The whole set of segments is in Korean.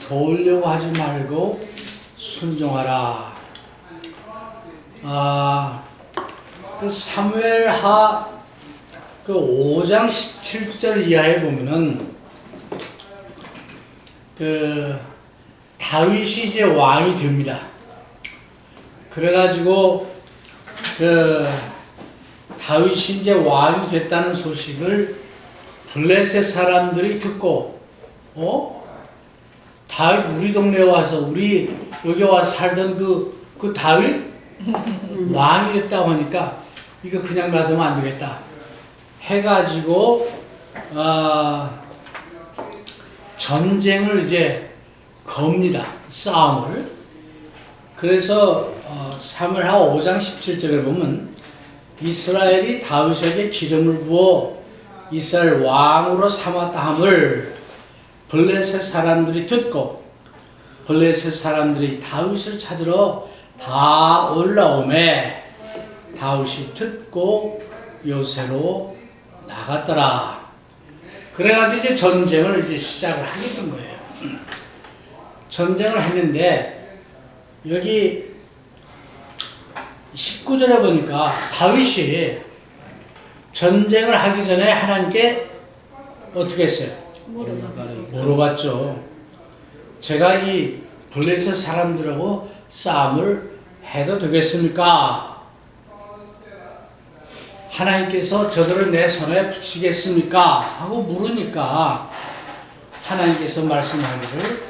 도우려고 하지 말고 순종하라. 그 사무엘하 그 5장 17절 이하에 보면은 그 다윗이 이제 왕이 됩니다. 그래가지고 그 다윗이 이제 왕이 됐다는 소식을 블레셋 사람들이 듣고, 다윗 우리 동네에 와서 우리 여기 와서 살던 그 다윗 왕이 됐다고 하니까 이거 그냥 놔두면 안 되겠다 해가지고 전쟁을 이제 겁니다. 싸움을. 그래서 사무엘하 5장 17절에 보면 이스라엘이 다윗에게 기름을 부어 이스라엘 왕으로 삼았다 함을 블레셋 사람들이 듣고 블레셋 사람들이 다윗을 찾으러 다 올라오매 다윗이 듣고 요새로 나갔더라. 그래가지고 이제 전쟁을 이제 시작을 하게 된 거예요. 전쟁을 했는데 여기 19절에 보니까 다윗이 전쟁을 하기 전에 하나님께 어떻게 했어요? 물어봤죠. 제가 이 블레셋 사람들하고 싸움을 해도 되겠습니까? 하나님께서 저들을 내 손에 붙이겠습니까? 하고 물으니까 하나님께서 말씀하기를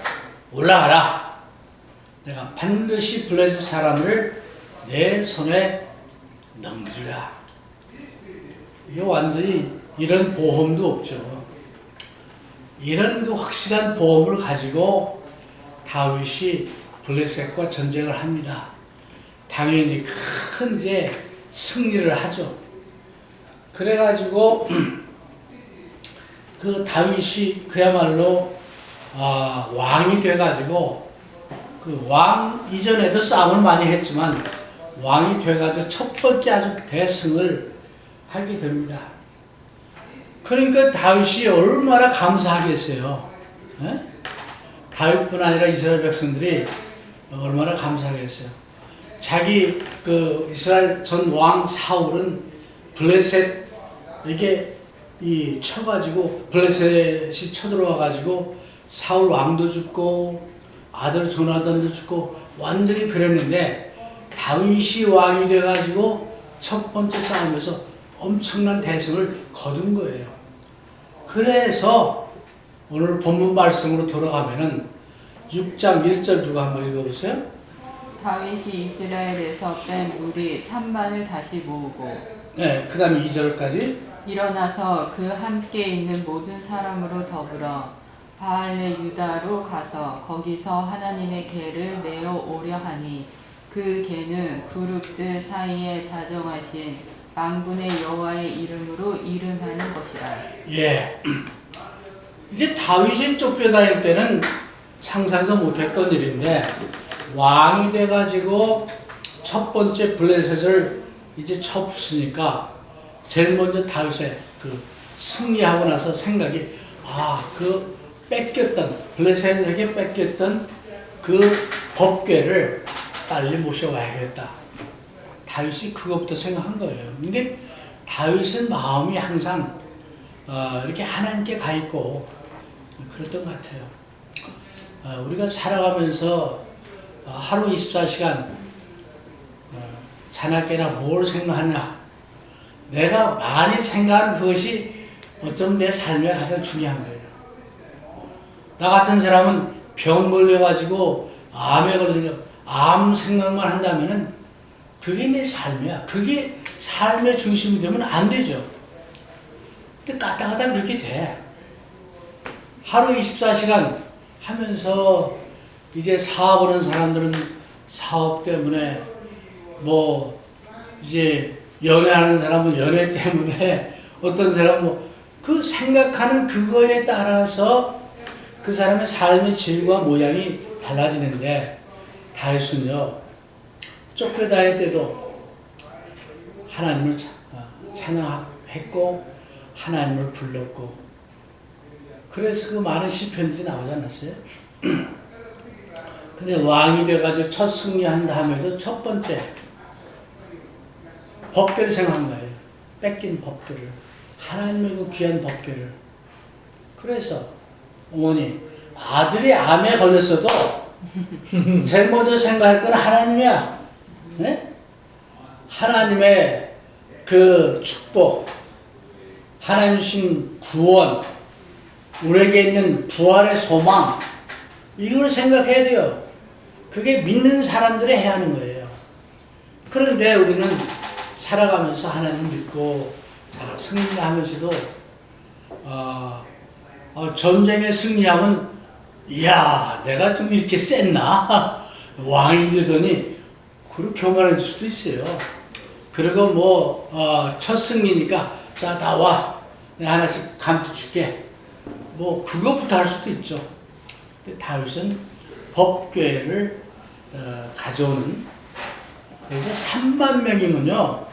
올라가라. 내가 반드시 블레셋 사람을 내 손에 넘기라. 이게 완전히 이런 보험도 없죠. 이런 그 확실한 보험을 가지고 다윗이 블레셋과 전쟁을 합니다. 당연히 큰 이제 승리를 하죠. 그래가지고 그 다윗이 그야말로 왕이 돼가지고 그 왕 이전에도 싸움을 많이 했지만 왕이 돼가지고 첫 번째 아주 대승을 하게 됩니다. 그러니까 다윗이 얼마나 감사하겠어요. 에? 다윗뿐 아니라 이스라엘 백성들이 얼마나 감사하겠어요. 자기 그 이스라엘 전 왕 사울은 블레셋 이렇게 쳐가지고 블레셋이 쳐들어와가지고 사울 왕도 죽고 아들 조나단도 죽고 완전히 그랬는데 다윗이 왕이 돼가지고 첫 번째 싸움에서 엄청난 대승을 거둔 거예요. 그래서 오늘 본문 말씀으로 돌아가면은 6장 1절 누가 한번 읽어보세요. 다윗이 이스라엘에서 뺀 무리 3만을 다시 모으고 네, 그 다음에 2절까지 일어나서 그 함께 있는 모든 사람으로 더불어 바알레 유다로 가서 거기서 하나님의 궤를 내어 오려 하니 그 궤는 그룹들 사이에 자정하신 만군의 여호와의 이름으로 이름하는 것이라. 예. 이제 다윗이 쫓겨다닐 때는 상상도 못했던 일인데 왕이 돼가지고 첫 번째 블레셋을 이제 쳐부수니까 제일 먼저 다윗의 그 승리하고 나서 생각이 그 뺏겼던 블레셋에게 뺏겼던 그 법궤를 빨리 모셔와야겠다. 다윗이 그것부터 생각한 거예요. 근데 다윗은 마음이 항상 이렇게 하나님께 가 있고 그랬던 것 같아요. 우리가 살아가면서 하루 24시간 자나깨나 뭘 생각하냐. 내가 많이 생각하는 그것이 어쩌면 내 삶에 가장 중요한 거예요. 나 같은 사람은 병 걸려가지고 암에 걸려 암 생각만 한다면은 그게 내 삶이야. 그게 삶의 중심이 되면 안 되죠. 근데 까딱까딱 그렇게 돼. 하루 24시간 하면서 이제 사업하는 사람들은 사업 때문에 뭐 이제 연애하는 사람은 연애 때문에 어떤 사람은 그 생각하는 그거에 따라서 그 사람의 삶의 질과 모양이 달라지는데 다윗은요 쫓겨다닐 때도 하나님을 찬양했고 하나님을 불렀고 그래서 그 많은 시편들이 나오지 않았어요? 근데 왕이 돼가지고 첫 승리한 다음에도 첫 번째 법궤를 생각한 거예요. 뺏긴 법궤를. 하나님의 그 귀한 법궤를. 그래서 어머니, 아들이 암에 걸렸어도 제일 먼저 생각할 건 하나님이야. 네? 하나님의 그 축복, 하나님 주신 구원, 우리에게 있는 부활의 소망, 이걸 생각해야 돼요. 그게 믿는 사람들이 해야 하는 거예요. 그런데 우리는 살아가면서 하나님 믿고 승리하면서도 전쟁에 승리하면 이야 내가 좀 이렇게 셌나? 왕이 되더니 그렇게 교만할 수도 있어요. 그리고 뭐 첫 승리니까 자 다 와 내가 하나씩 감투 줄게 뭐 그것부터 할 수도 있죠. 근데 다윗은 법궤를 가져오는 그래서 3만 명이면요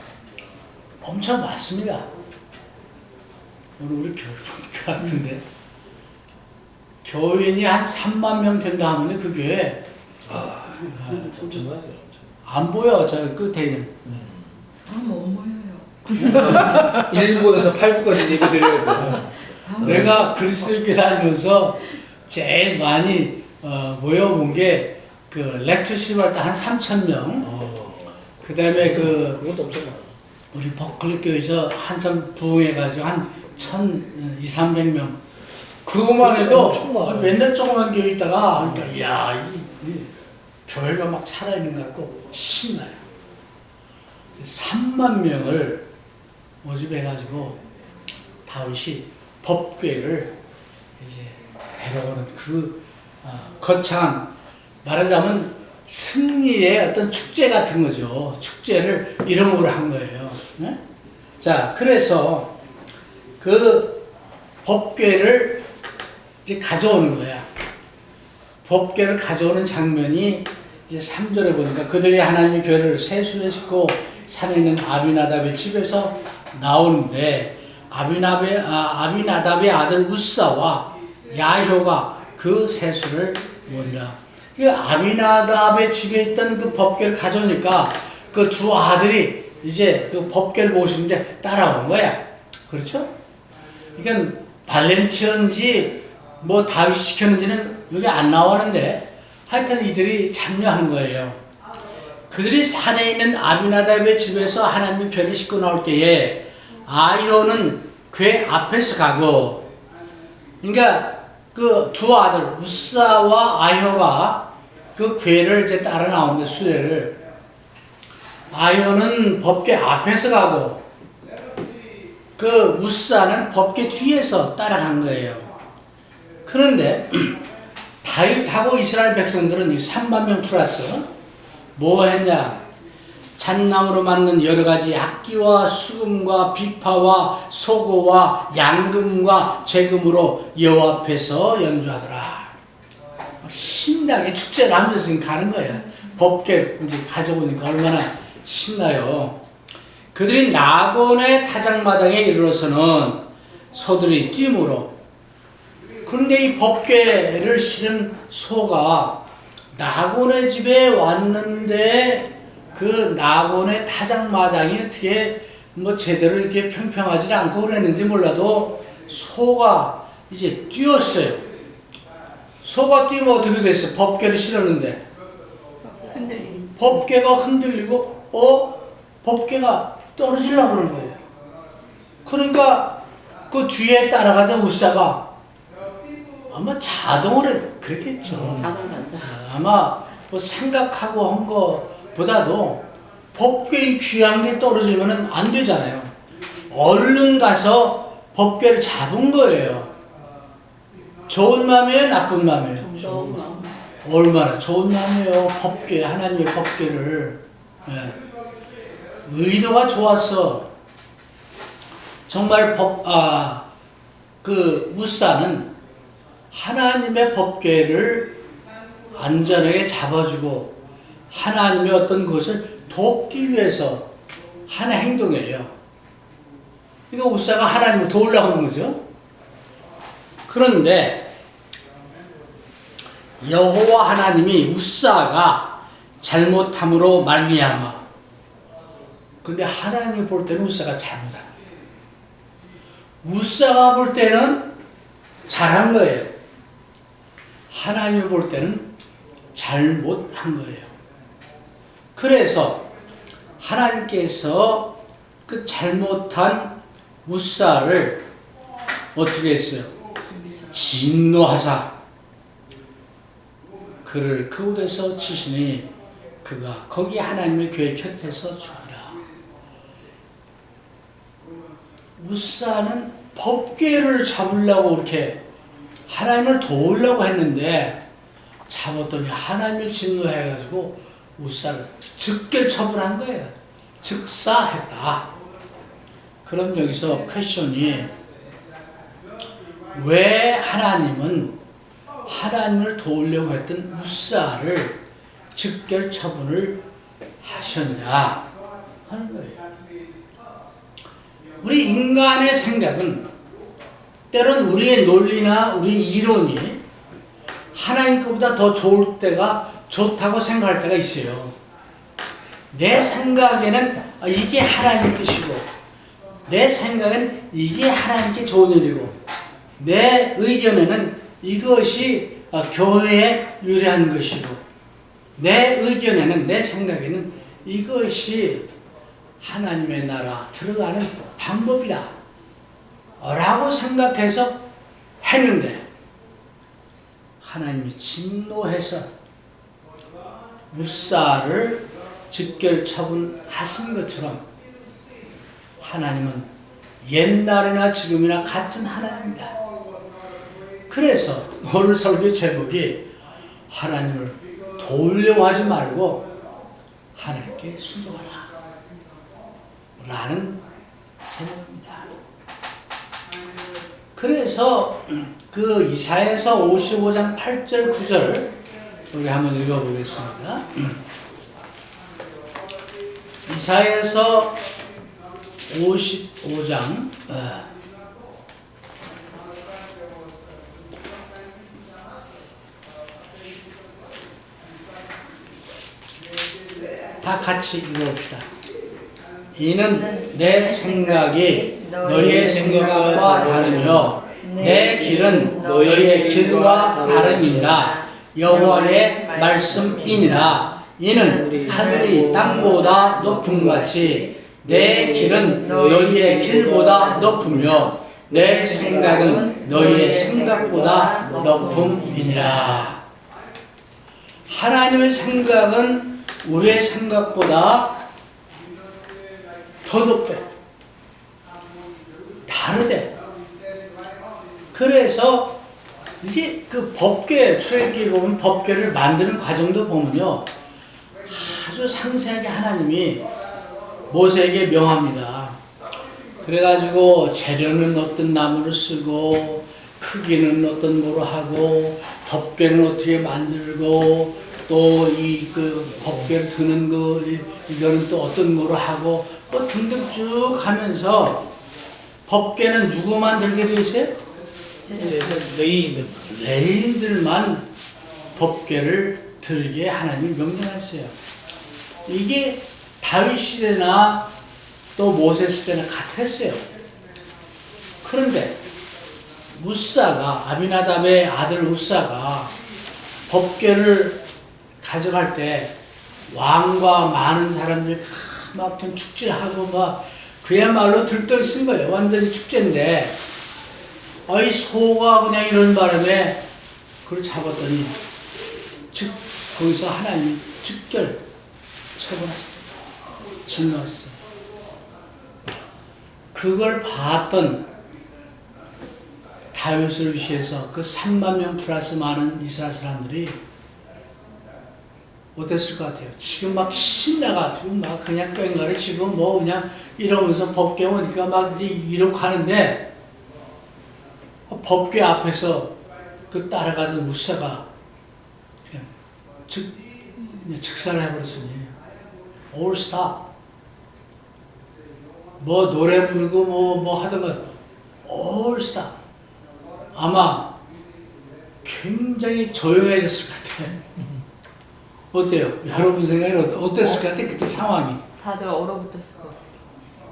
엄청 많습니다. 우리 교회 같은데 교인이 한 3만 명 된다 하면 그 교회 안 보여 저 끝에 있는. 못 모여요. 1부에서 8부까지 예배 드려야 돼. 내가 그리스도교회 다니면서 제일 많이 모여본 게 그 렉처십 할 때 한 3,000명. 그 다음에 그것도 엄청 많아. 우리 버클리교회에서 한참 부흥해가지고 한 1,200~300명. 그것만 해도 맨날 조그만 교회 있다가 그러니까 이야 이 교회가 막 살아있는 것 같고 신나요. 3만 명을 모집해가지고 다윗이 법궤를 이제 데려오는 그 거창한 말하자면 승리의 어떤 축제 같은 거죠. 축제를 이름으로 한 거예요. 네? 자, 그래서 그 법궤를 이제 가져오는 거야. 법궤를 가져오는 장면이 이제 3절에 보니까 그들이 하나님의 교회를 세수를 싣고 산에 있는 아비나답의 집에서 나오는데 아비나답의 아들 우사와 야효가 그 세수를 모으니라. 그 아비나답의 집에 있던 그 법궤를 가져오니까 그 두 아들이 이제 그 법궤를 모시는데 따라온 거야. 그렇죠? 이건 발렌티언지 뭐 다윗이 시켰는지는 여기 안 나오는데 하여튼 이들이 참여한 거예요. 그들이 산에 있는 아비나답의 집에서 하나님의 궤를 싣고 나올 때에 아효는 궤 앞에서 가고, 그러니까 그 두 아들 우사와 아효가 그 궤를 이제 따라 나오는데 수레를 아효는 법궤 앞에서 가고 그 우사는 법궤 뒤에서 따라간 거예요. 그런데 다윗하고 이스라엘 백성들은 3만 명 플러스 뭐 했냐? 잣나무로 만든 여러 가지 악기와 수금과 비파와 소고와 양금과 재금으로 여호와 앞에서 연주하더라. 신나게 축제를 하면서 가는 거야. 법궤 이제 가져오니까 얼마나 신나요. 그들이 나곤의 타작마당에 이르러서는 소들이 뛰므로. 그런데 이 법궤를 실은 소가 나곤의 집에 왔는데 그 나곤의 타작마당이 어떻게 뭐 제대로 이렇게 평평하지 않고 그랬는지 몰라도 소가 이제 뛰었어요. 소가 뛰면 어떻게 됐어요? 법궤를 실었는데 법궤가 흔들리고 법궤가 떨어지려고 그러는 거예요. 그러니까 그 뒤에 따라가던 우사가 아마 자동으로 그랬겠죠. 아마 뭐 생각하고 한 거보다도 법궤의 귀한 게 떨어지면 안 되잖아요. 얼른 가서 법궤를 잡은 거예요. 좋은 마음이에요, 나쁜 마음이에요? 좋은 마음. 얼마나 좋은 마음이에요. 법궤, 하나님의 법궤를. 네. 의도가 좋았어. 정말 그 우사는 하나님의 법궤를 안전하게 잡아주고 하나님의 어떤 것을 돕기 위해서 하는 행동이에요. 그러니까 우사가 하나님을 도우려고 하는 거죠. 그런데 여호와 하나님이 우사가 잘못함으로 말미암아. 근데 하나님이 볼 때는 우사가 잘못한 거예요. 우사가 볼 때는 잘한 거예요. 하나님이 볼 때는 잘못한 거예요. 그래서 하나님께서 그 잘못한 우사를 어떻게 했어요? 진노하사 그를 그곳에서 치시니 그가 거기 하나님의 교회 곁에서 죽으라. 우사는 법궤를 잡으려고 이렇게 하나님을 도우려고 했는데 잡았더니 하나님을 진노해가지고 우사를 즉결 처분한 거예요. 즉사했다. 그럼 여기서 퀘션이 왜 하나님은 하나님을 도우려고 했던 우사를 즉결 처분을 하셨냐 하는 거예요. 우리 인간의 생각은 때론 우리의 논리나 우리 이론이 하나님 것보다 더 좋을 때가 좋다고 생각할 때가 있어요. 내 생각에는 이게 하나님 뜻이고 내 생각에는 이게 하나님께 좋은 일이고 내 의견에는 이것이 교회에 유리한 것이고 내 의견에는 내 생각에는 이것이 하나님의 나라 들어가는 방법이다 라고 생각해서 했는데 하나님이 진노해서 우사를 즉결 처분하신 것처럼 하나님은 옛날이나 지금이나 같은 하나님입니다. 그래서 오늘 설교 제목이 하나님을 도우려고 하지 말고 하나님께 순종하라 라는 제목입니다. 그래서 그 이사야서 55장 8절 9절 우리 한번 읽어보겠습니다. 이사야서 55장 다 같이 읽어봅시다. 이는 내 생각이 너희의 생각과 다르며 내 길은 너희의 길과 다름이니라. 여호와의 말씀이니라. 이는 하늘이 땅보다 높음같이 내 길은 너희의 길보다 높으며 내 생각은 너희의 생각보다 높음이니라. 하나님의 생각은 우리의 생각보다 더 높대. 다르대. 그래서 이게 그 법궤, 출애굽기 보면 법궤를 만드는 과정도 보면요. 아주 상세하게 하나님이 모세에게 명합니다. 그래가지고 재료는 어떤 나무를 쓰고 크기는 어떤 거로 하고 법궤는 어떻게 만들고 또 이 그 법궤를 드는 거 이거는 또 어떤 거로 하고 뭐 등등 쭉 하면서 법궤는 누구만 들게 돼 있어요? 레위인들만 법궤를 들게 하나님이 명령하셨어요. 이게 다윗 시대나 또 모세 시대나 같았어요. 그런데 우사가 아비나답의 아들 우사가 법궤를 가져갈 때 왕과 많은 사람들이 막 좀 축제하고 막 그야말로 들떠있은 거예요. 완전히 축제인데 이 소가 그냥 이런 바람에 그걸 잡았더니 거기서 하나님 즉결 처분하셨어요. 진노하셨어요. 그걸 봤던 다윗을 위해서 그 3만 명 플러스 많은 이스라엘 사람들이 어땠을 것 같아요? 지금 막 신나가지고 막 그냥 꽹가리 지금 뭐 그냥 이러면서 법궤 오니까 막 이제 이러고 가는데 법궤 앞에서 그 따라가던 우사가 그냥 즉사를 해버렸으니 all stop. 뭐 노래 부르고 뭐 하던 거 all stop. 아마 굉장히 조용해졌을 것 같아. 어때요? 여러분 생각에 어땠을 것 같아? 그때 상황이. 다들 얼어붙었을 것 같아요.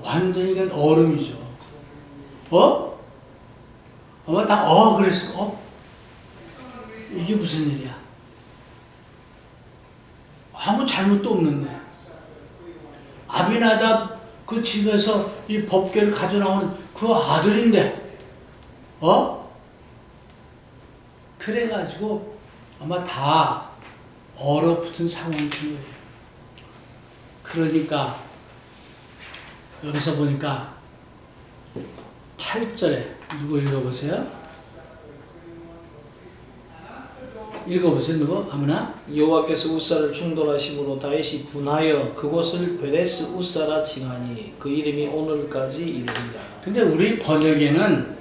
완전히 그냥 얼음이죠. 아마 다 그랬어. 이게 무슨 일이야? 아무 잘못도 없는데. 아비나답 그 집에서 이 법궤를 가져나온 그 아들인데, 그래가지고 아마 다 얼어붙은 상황인 거예요. 그러니까 여기서 보니까 8절에 누구 읽어보세요? 읽어보세요. 누구? 아무나? 여호와께서 우사를 충돌하심으로 다윗이 분하여 그곳을 베레스 우사라 칭하니 그 이름이 오늘까지 이르리라. 근데 우리 번역에는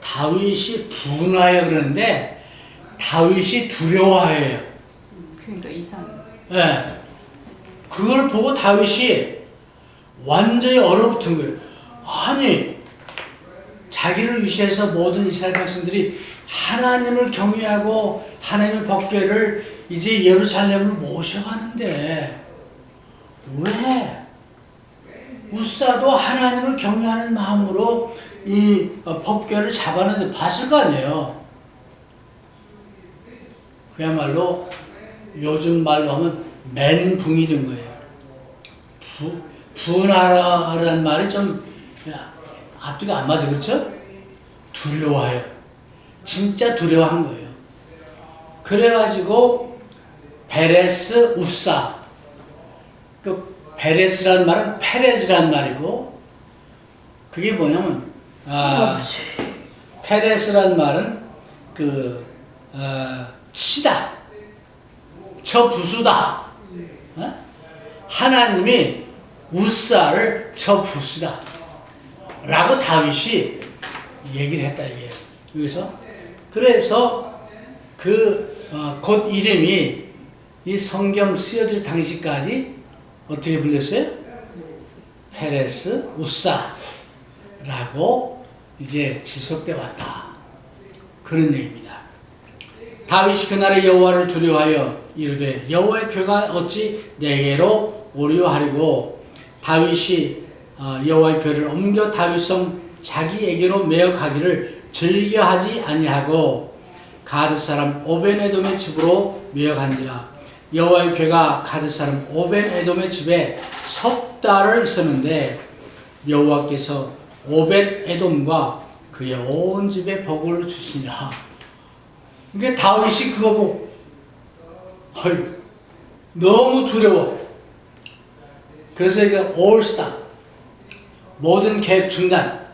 다윗이 분하여 그러는데 다윗이 두려워해요. 그러니까 이상해. 네. 그걸 보고 다윗이 완전히 얼어붙은 거예요. 아니, 자기를 위시해서 모든 이스라엘 백성들이 하나님을 경외하고 하나님의 법궤를 이제 예루살렘을 모셔가는데 왜 우사도 하나님을 경외하는 마음으로 이 법궤를 잡았는데 봤을 거 아니에요. 그야말로 요즘 말로 하면 멘붕이 된 거예요. 분하라는 말이 좀 앞뒤가 안 맞아, 그렇죠? 두려워해요. 진짜 두려워한 거예요. 그래가지고 베레스 우사, 그 베레스라는 말은 페레즈라는 말이고, 그게 뭐냐면 페레스라는 말은 치다, 저 부수다. 하나님이 우사를 저 부수다 라고 다윗이 얘기를 했다 이게. 그래서 곧 이름이 이 성경 쓰여질 당시까지 어떻게 불렸어요? 페레스 우사라고 이제 지속돼 왔다. 그런 얘기입니다. 다윗이 그날의 여호와를 두려워하여 이르되 여호와의 궤가 어찌 내게로 오리오하리고 다윗이 여호와의 궤를 옮겨 다윗성 자기에게로 메어가기를 즐겨하지 아니하고 가드 사람 오벤에돔의 집으로 메어간지라. 여호와의 궤가 가드 사람 오벤에돔의 집에 석 달을 있었는데 여호와께서 오벤에돔과 그의 온 집에 복을 주시니라. 그러니까 다윗이 그거 보고 너무 두려워. 그래서 이게 올스타 모든 계획 중단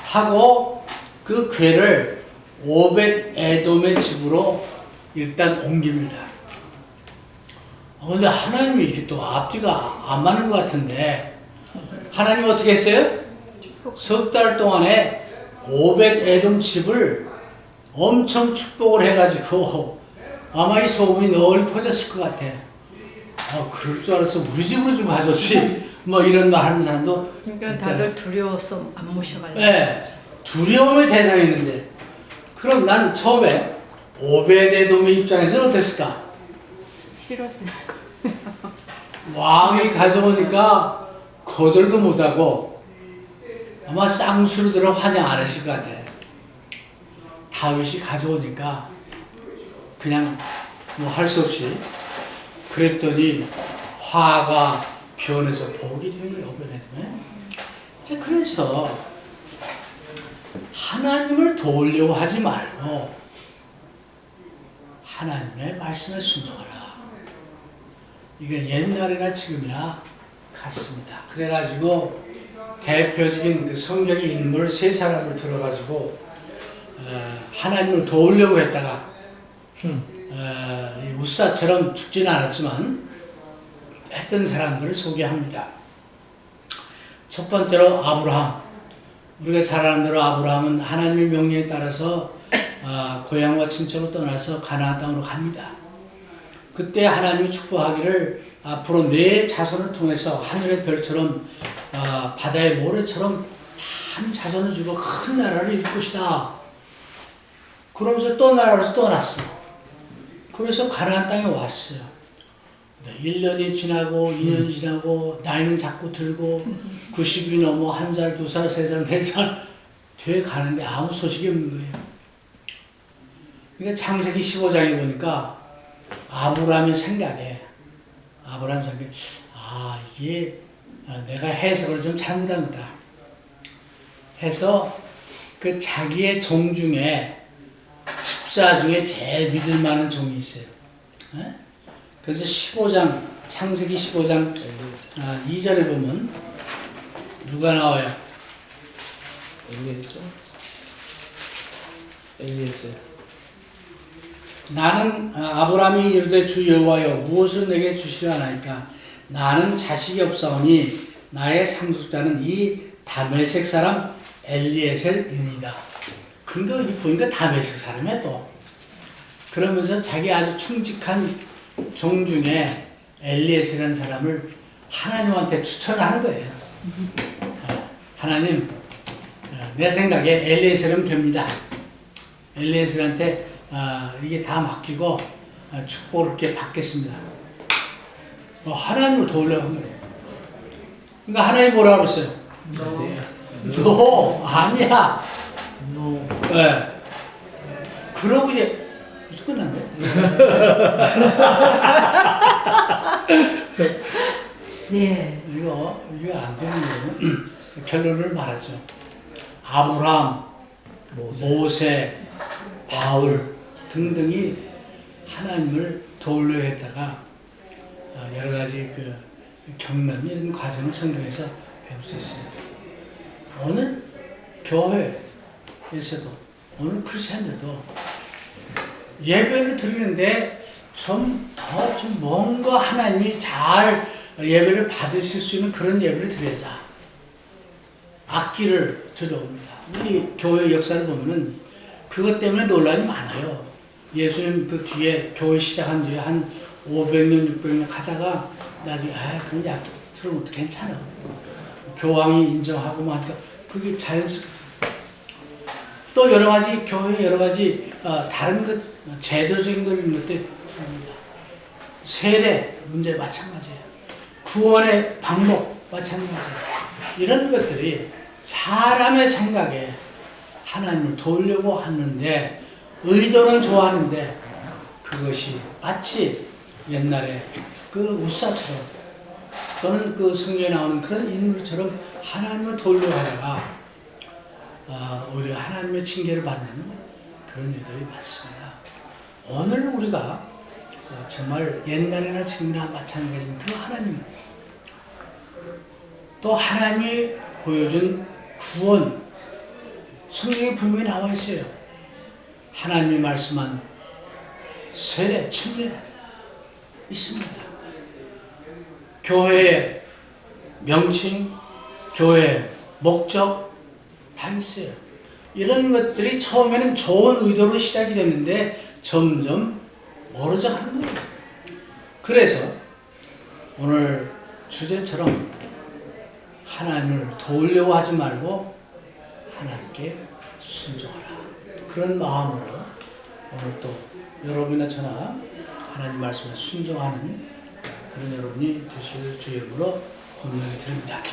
하고 그 궤를 오벳에돔의 집으로 일단 옮깁니다. 근데 하나님이 이게 또 앞뒤가 안 맞는 것 같은데 하나님 어떻게 했어요? 석 달 동안에 오벳에돔 집을 엄청 축복을 해가지고 아마 이 소문이 널리 퍼졌을 것 같아. 그럴 줄 알았어. 우리 집으로 좀 가져오지. 뭐 이런 말 하는 사람도. 그러니까 다들 두려워서 안 모셔가려고. 네. 두려움의 대상이있는데 그럼 나는 처음에 오벳에돔의 입장에서는 어땠을까? 싫었어요. 왕이 가져오니까 거절도 못하고 아마 쌍수로 들어 환영 안 했을 것 같아. 다윗이 가져오니까 그냥 뭐 할 수 없이 그랬더니 화가 변해서 복이 된 거예요. 오벳에돔에. 그래서 하나님을 도우려고 하지 말고 하나님의 말씀에 순종하라. 이게 옛날이나 지금이나 같습니다. 그래가지고 대표적인 그 성경의 인물 세 사람을 들어가지고 하나님을 도우려고 했다가 우사처럼 죽지는 않았지만 했던 사람들을 소개합니다. 첫 번째로 아브라함. 우리가 잘 아는 대로 아브라함은 하나님의 명령에 따라서 고향과 친척으로 떠나서 가나안 땅으로 갑니다. 그때 하나님이 축복하기를 앞으로 내 자손을 통해서 하늘의 별처럼 바다의 모래처럼 많은 자손을 주고 큰 나라를 이룰 것이다. 그러면서 또 나라로 떠났어. 그래서 가나안 땅에 왔어요. 1년이 지나고 2년이 지나고 나이는 자꾸 들고 90이 넘어 1살, 2살, 3살, 4살 돼 가는데 아무 소식이 없는 거예요. 그러니까 창세기 15장에 보니까 아브라함이 생각해. 이게 내가 해석을 좀 잘못한 거다. 해서 그 자기의 종 중에 집사 중에 제일 믿을 만한 종이 있어요. 그래서 15장, 창세기 15장 2절에 보면 누가 나와요? 엘리에셀. 나는 아브라함이 이르되 주 여호와여 무엇을 내게 주시려 하나이까 나는 자식이 없사오니 나의 상속자는 이 다메섹 사람 엘리에셀이니이다. 근데 여기 보니까 다메섹 사람이야 또. 그러면서 자기 아주 충직한 종 중에 엘리에셀이라는 사람을 하나님한테 추천하는 거예요. 하나님, 내 생각에 엘리에셀은 됩니다. 엘리에셀한테 이게 다 맡기고 축복을 이렇게 받겠습니다. 하나님을 도우려고 한 거예요. 그러니까 하나님 뭐라고 그랬어요? 너 아니야. 네. 그러고 이제 벌써 끝났네. 네. 이거 안 되는 거예요. 결론을 말하죠. 아브라함, 모세, 바울 등등이 하나님을 도우려 했다가 여러 가지 그 경험 이런 과정을 성경에서 배울 수 있어요. 오늘 교회에서도 오늘 크리스천들도 예배를 드리는데 좀 뭔가 하나님이 잘 예배를 받으실 수 있는 그런 예배를 드려자. 악기를 들어옵니다. 우리 교회 역사를 보면은 그것 때문에 논란이 많아요. 예수님 그 뒤에 교회 시작한 뒤에 한 500년, 600년 가다가 나중에 그런 악기 들으면 괜찮아. 교황이 인정하고 뭐 하니까 그게 자연스럽게. 또 여러 가지 교회 여러 가지 다른 것 제도적인 것들이 들어옵니다. 세례 문제 마찬가지예요. 구원의 방법 마찬가지예요. 이런 것들이 사람의 생각에 하나님을 도우려고 하는데 의도는 좋아하는데 그것이 마치 옛날에 그 우사처럼 또는 그 성경에 나오는 그런 인물처럼 하나님을 도우려고 하다가 오히려 하나님의 징계를 받는 그런 일들이 많습니다. 오늘 우리가 정말 옛날이나 지금이나 마찬가지인 그 하나님 또 하나님이 보여준 구원 성경에 분명히 나와 있어요. 하나님이 말씀한 세례, 침례 있습니다. 교회의 명칭, 교회의 목적 다 있어요. 이런 것들이 처음에는 좋은 의도로 시작이 됐는데 점점 멀어져 가는 거예요. 그래서 오늘 주제처럼 하나님을 도우려고 하지 말고 하나님께 순종하라. 그런 마음으로 오늘 또 여러분이나 저나 하나님 말씀에 순종하는 그런 여러분이 되실 주의 이름으로 권면을 드립니다.